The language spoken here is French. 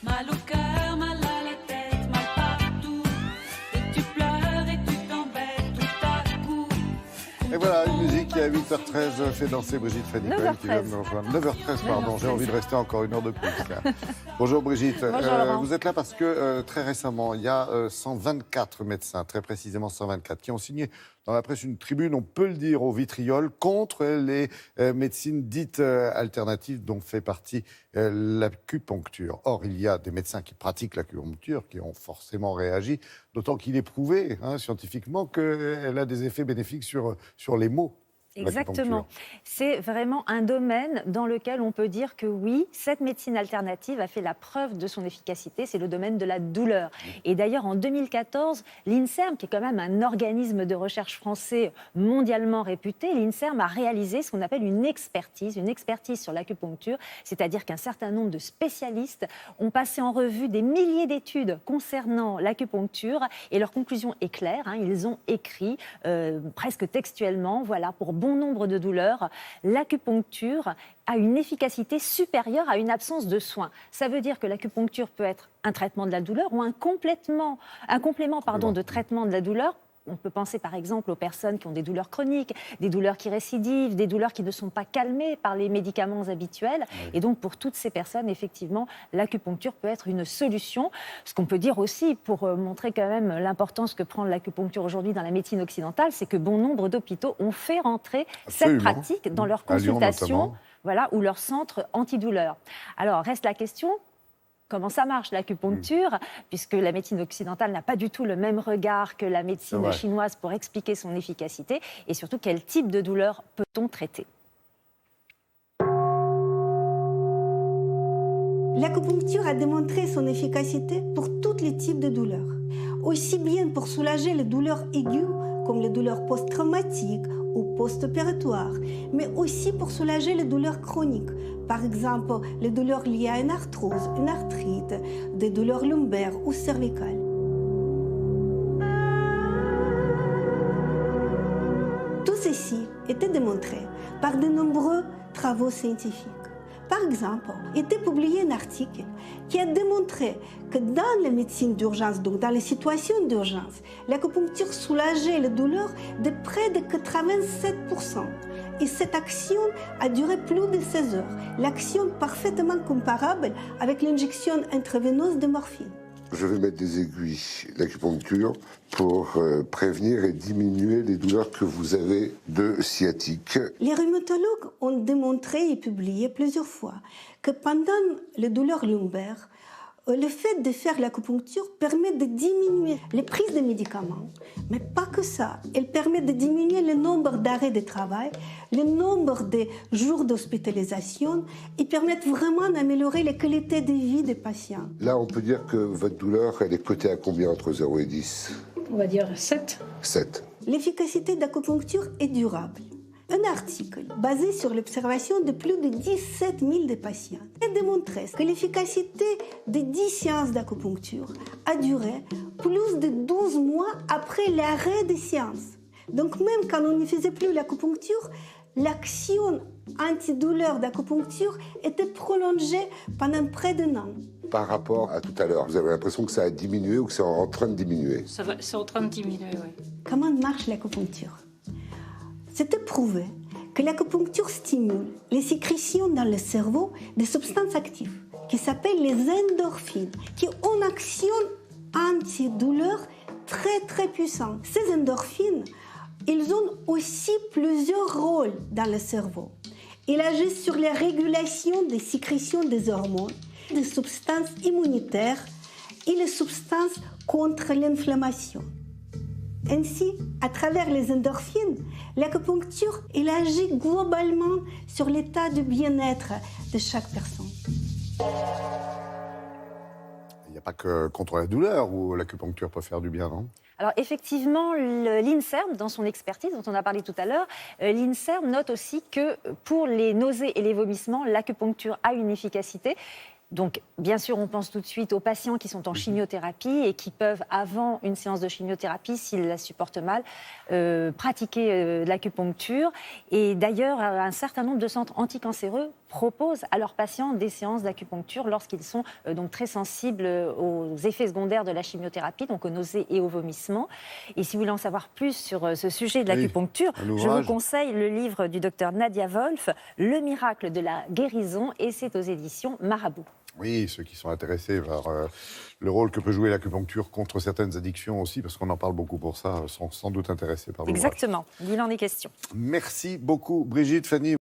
Mal au cœur, mal à la tête, mal partout. Et tu pleures et tu t'embêtes tout à coup. Et voilà, une musique qui à 8h13 fait danser Brigitte Fanny-Cohen qui vient de nous rejoindre. 9h13, pardon, j'ai envie de rester encore une heure de plus. Là. Bonjour Brigitte. Bonjour Laurent. Vous êtes là parce que très récemment, il y a 124 médecins, très précisément 124, qui ont signé dans la presse une tribune, on peut le dire, au vitriol, contre les médecines dites alternatives dont fait partie l'acupuncture. Or, il y a des médecins qui pratiquent l'acupuncture, qui ont forcément réagi, d'autant qu'il est prouvé scientifiquement qu'elle a des effets bénéfiques sur les maux. Exactement. C'est vraiment un domaine dans lequel on peut dire que oui, cette médecine alternative a fait la preuve de son efficacité, c'est le domaine de la douleur. Et d'ailleurs, en 2014, l'INSERM, qui est quand même un organisme de recherche français mondialement réputé, l'INSERM a réalisé ce qu'on appelle une expertise sur l'acupuncture, c'est-à-dire qu'un certain nombre de spécialistes ont passé en revue des milliers d'études concernant l'acupuncture et leur conclusion est claire, ils ont écrit presque textuellement, voilà, pour bon nombre de douleurs, l'acupuncture a une efficacité supérieure à une absence de soins. Ça veut dire que l'acupuncture peut être un traitement de la douleur ou un complément de traitement de la douleur. On peut penser par exemple aux personnes qui ont des douleurs chroniques, des douleurs qui récidivent, des douleurs qui ne sont pas calmées par les médicaments habituels. Oui. Et donc pour toutes ces personnes, effectivement, l'acupuncture peut être une solution. Ce qu'on peut dire aussi, pour montrer quand même l'importance que prend l'acupuncture aujourd'hui dans la médecine occidentale, c'est que bon nombre d'hôpitaux ont fait rentrer cette pratique dans leurs consultations, voilà, ou leur centre antidouleur. Alors reste la question. Comment ça marche l'acupuncture, puisque la médecine occidentale n'a pas du tout le même regard que la médecine chinoise pour expliquer son efficacité, et surtout quel type de douleur peut-on traiter? L'acupuncture a démontré son efficacité pour tous les types de douleurs, aussi bien pour soulager les douleurs aiguës comme les douleurs post-traumatiques ou post-opératoires, mais aussi pour soulager les douleurs chroniques, par exemple les douleurs liées à une arthrose, une arthrite, des douleurs lombaires ou cervicales. Tout ceci était démontré par de nombreux travaux scientifiques. Par exemple, était publié un article qui a démontré que dans la médecine d'urgence, donc dans les situations d'urgence, l'acupuncture soulageait les douleurs de près de 87%. Et cette action a duré plus de 16 heures. L'action parfaitement comparable avec l'injection intraveineuse de morphine. Je vais mettre des aiguilles d'acupuncture pour prévenir et diminuer les douleurs que vous avez de sciatique. Les rhumatologues ont démontré et publié plusieurs fois que pendant les douleurs lombaires, le fait de faire l'acupuncture permet de diminuer les prises de médicaments. Mais pas que ça. Elle permet de diminuer le nombre d'arrêts de travail, le nombre de jours d'hospitalisation et permet vraiment d'améliorer la qualité de vie des patients. Là, on peut dire que votre douleur, elle est cotée à combien entre 0 et 10 ? On va dire 7. 7. L'efficacité d'acupuncture est durable. Un article basé sur l'observation de plus de 17 000 de patients a démontré que l'efficacité de 10 séances d'acupuncture a duré plus de 12 mois après l'arrêt des séances. Donc même quand on ne faisait plus l'acupuncture, l'action antidouleur d'acupuncture était prolongée pendant près d'un an. Par rapport à tout à l'heure, vous avez l'impression que ça a diminué ou que c'est en train de diminuer? C'est en train de diminuer, oui. Comment marche l'acupuncture? C'était prouvé que l'acupuncture stimule les sécrétions dans le cerveau des substances actives qui s'appellent les endorphines, qui ont une action antidouleur très puissante. Ces endorphines, ils ont aussi plusieurs rôles dans le cerveau. Ils agissent sur la régulation des sécrétions des hormones, des substances immunitaires et les substances contre l'inflammation. Ainsi, à travers les endorphines, l'acupuncture agit globalement sur l'état de bien-être de chaque personne. Il n'y a pas que contre la douleur où l'acupuncture peut faire du bien, non? Alors effectivement, l'INSERM, dans son expertise dont on a parlé tout à l'heure, l'INSERM note aussi que pour les nausées et les vomissements, l'acupuncture a une efficacité. Donc, bien sûr, on pense tout de suite aux patients qui sont en chimiothérapie et qui peuvent, avant une séance de chimiothérapie, s'ils la supportent mal, pratiquer l'acupuncture. Et d'ailleurs, un certain nombre de centres anticancéreux proposent à leurs patients des séances d'acupuncture lorsqu'ils sont donc très sensibles aux effets secondaires de la chimiothérapie, donc aux nausées et aux vomissements. Et si vous voulez en savoir plus sur ce sujet de l'acupuncture, un je vous ouvrage. conseille le livre du docteur Nadia Wolf, Le miracle de la guérison, et c'est aux éditions Marabout. Oui, ceux qui sont intéressés par le rôle que peut jouer l'acupuncture contre certaines addictions aussi, parce qu'on en parle beaucoup pour ça, sont sans doute intéressés par l'ouvrage. Exactement, il en est question. Merci beaucoup, Brigitte, Fanny.